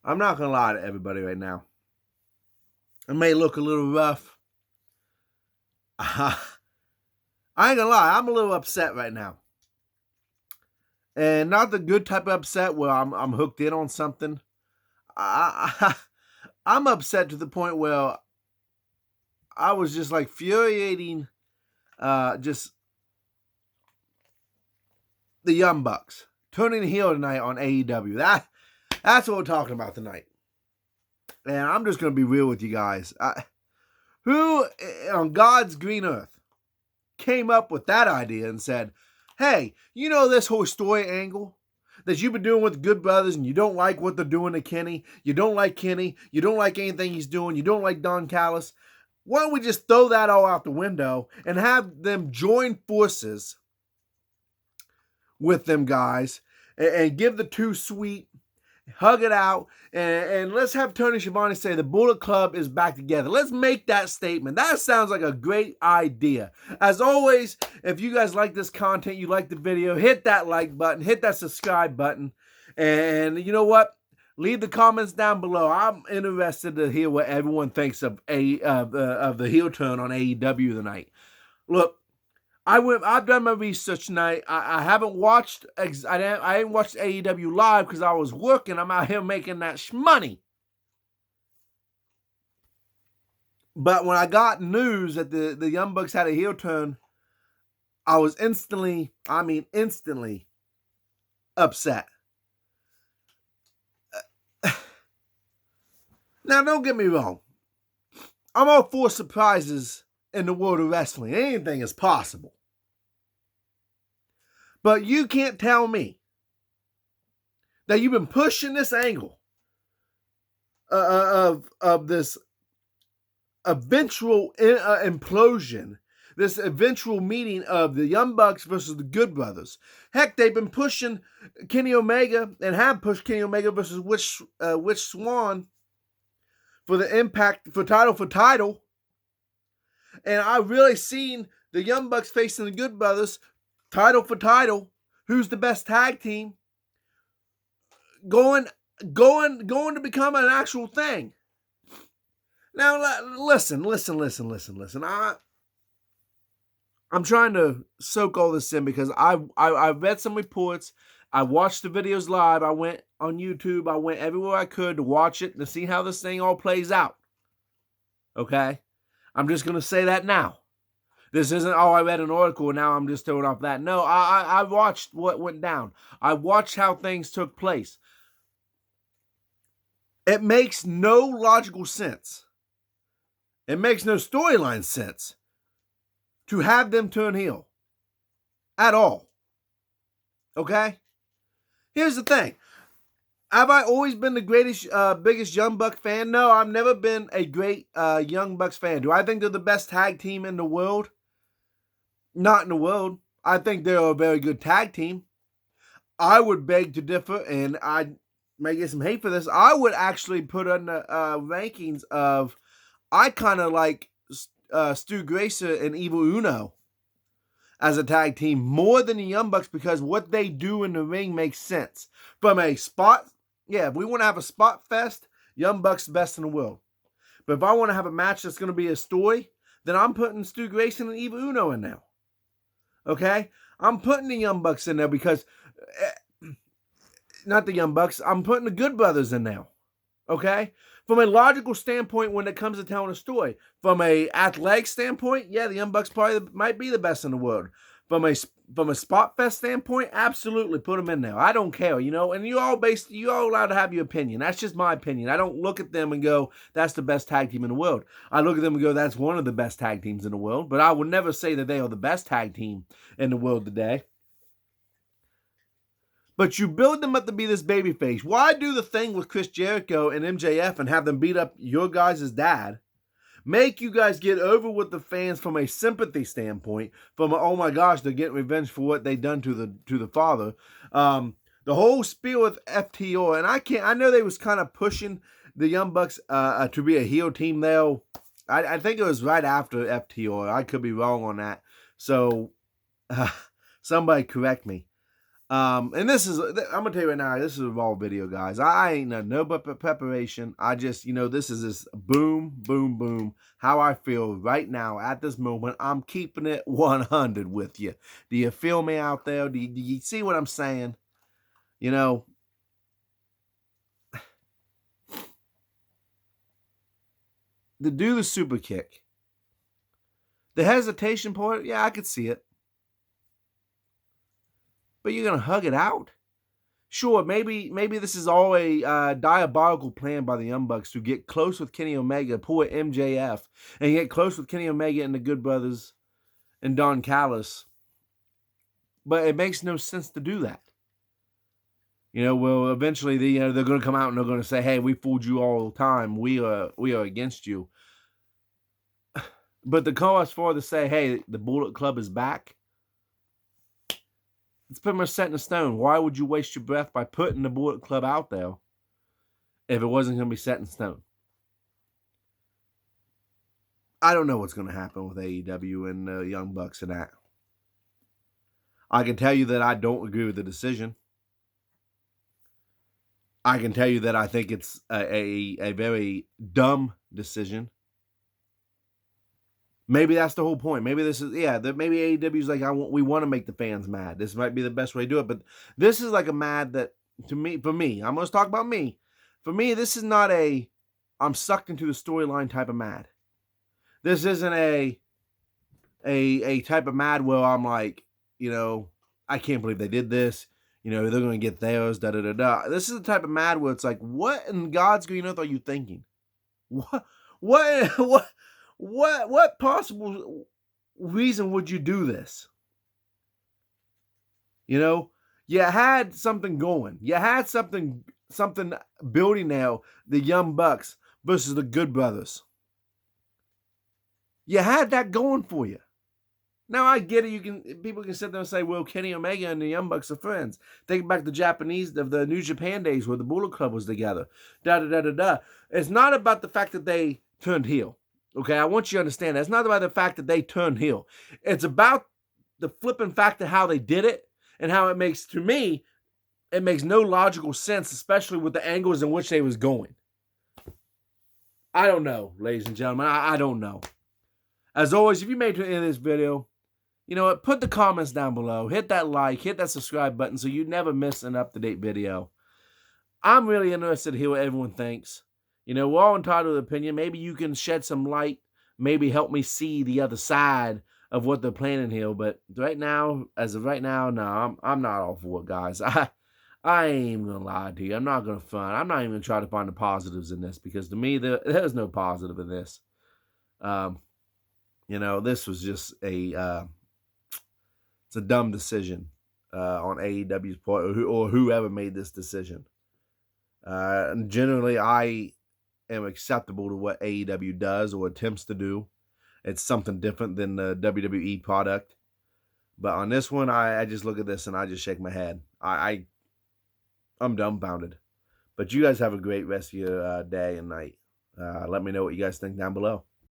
I'm not going to lie to everybody right now. It may look a little rough. I ain't going to lie. I'm a little upset right now. And not the good type of upset where I'm hooked in on something. I'm upset to the point where I was just like furiating just the Young Bucks turning heel tonight on AEW. That's what we're talking about tonight. And I'm just going to be real with you guys. Who on God's green earth came up with that idea and said, hey, you know this whole story angle that you've been doing with Good Brothers and you don't like what they're doing to Kenny. You don't like Kenny. You don't like anything he's doing. You don't like Don Callis. Why don't we just throw that all out the window and have them join forces with them guys and give the two sweet, hug it out, and let's have Tony Schiavone say the Bullet Club is back together. Let's make that statement. That sounds like a great idea. As always, if you guys like this content, you like the video, hit that like button, hit that subscribe button, and you know what? Leave the comments down below. I'm interested to hear what everyone thinks of the heel turn on AEW tonight. Look, I've done my research tonight. I haven't watched. I didn't watch AEW live because I was working. I'm out here making that money. But when I got news that the Young Bucks had a heel turn, I was instantly upset. Now, don't get me wrong. I'm all for surprises in the world of wrestling. Anything is possible. But you can't tell me that you've been pushing this angle of this eventual implosion, this eventual meeting of the Young Bucks versus the Good Brothers. Heck, they've been pushing Kenny Omega and have pushed Kenny Omega versus Witch Swan for the Impact for title. And I really seen the Young Bucks facing the Good Brothers, title for title. Who's the best tag team? Going to become an actual thing. Now listen. I'm trying to soak all this in because I read some reports. I watched the videos live. I went on YouTube. I went everywhere I could to watch it and to see how this thing all plays out. Okay? I'm just going to say that now. This isn't, I read an article and now I'm just throwing off that. No, I watched what went down. I watched how things took place. It makes no logical sense. It makes no storyline sense to have them turn heel. At all. Okay? Here's the thing. Have I always been the biggest Young Bucks fan? No, I've never been a great Young Bucks fan. Do I think they're the best tag team in the world? Not in the world. I think they're a very good tag team. I would beg to differ, and I may get some hate for this. I would actually put on the rankings of, I kind of like Stu Grayson and Evil Uno as a tag team more than the Young Bucks because what they do in the ring makes sense. From a spot, if we want to have a spot fest, Young Bucks the best in the world. But if I want to have a match that's going to be a story, then I'm putting Stu Grayson and Evil Uno in there. Okay? I'm putting the Young Bucks in there because, not the Young Bucks, I'm putting the Good Brothers in there. Okay? From a logical standpoint when it comes to telling a story. From a athletic standpoint, the Young Bucks probably might be the best in the world. From a spot fest standpoint, absolutely put them in there. I don't care, and you all allowed to have your opinion. That's just my opinion. I don't look at them and go, that's the best tag team in the world. I look at them and go, that's one of the best tag teams in the world. But I would never say that they are the best tag team in the world today. But you build them up to be this babyface. Why do the thing with Chris Jericho and MJF and have them beat up your guys' dad? Make you guys get over with the fans from a sympathy standpoint. From a, oh my gosh, they're getting revenge for what they done to the father. The whole spiel with FTR, and I know they was kind of pushing the Young Bucks to be a heel team there. I think it was right after FTR. I could be wrong on that. So somebody correct me. And this is, I'm gonna tell you right now, this is a raw video, guys. I ain't no but preparation. I just, this is just boom, boom, boom. How I feel right now at this moment. I'm keeping it 100 with you. Do you feel me out there? Do you see what I'm saying? To do the super kick, the hesitation part, yeah, I could see it. But you're gonna hug it out? Sure, maybe this is all a diabolical plan by the Young Bucks to get close with Kenny Omega, pull an MJF, and get close with Kenny Omega and the Good Brothers and Don Callis. But it makes no sense to do that. Well, eventually they're going to come out and they're going to say, "Hey, we fooled you all the time. We are against you." But to go as far to say, "Hey, the Bullet Club is back," it's pretty much set in stone. Why would you waste your breath by putting the Bullet Club out there if it wasn't going to be set in stone? I don't know what's going to happen with AEW and the Young Bucks and that. I can tell you that I don't agree with the decision. I can tell you that I think it's a very dumb decision. Maybe that's the whole point. Maybe this is, maybe AEW's like, we want to make the fans mad. This might be the best way to do it. But this is like a mad that, for me, I'm going to talk about me. For me, this is not I'm sucked into the storyline type of mad. This isn't a type of mad where I'm like, I can't believe they did this. They're going to get theirs, da-da-da-da. This is the type of mad where it's like, what in God's green earth are you thinking? What possible reason would you do this? You had something going. You had something building now, the Young Bucks versus the Good Brothers. You had that going for you. Now I get it. People can sit there and say, "Well, Kenny Omega and the Young Bucks are friends." Think back to the New Japan days where the Bullet Club was together. Da da da da da. It's not about the fact that they turned heel. Okay, I want you to understand that. It's not about the fact that they turned heel. It's about the flipping fact of how they did it and how it makes no logical sense, especially with the angles in which they was going. I don't know, ladies and gentlemen. I don't know. As always, if you made it to the end of this video, you know what? Put the comments down below. Hit that like. Hit that subscribe button so you never miss an up-to-date video. I'm really interested to hear what everyone thinks. We're all entitled to opinion. Maybe you can shed some light. Maybe help me see the other side of what they're planning here. But as of right now, no, I'm not all for it, guys. I ain't even going to lie to you. I'm not going to front. I'm not even going to try to find the positives in this because to me, there's no positive in this. This was just it's a dumb decision on AEW's part or whoever made this decision. And generally, I am acceptable to what AEW does or attempts to do. It's something different than the WWE product. But on this one, I just look at this and I just shake my head. I'm dumbfounded. But you guys have a great rest of your day and night. Let me know what you guys think down below.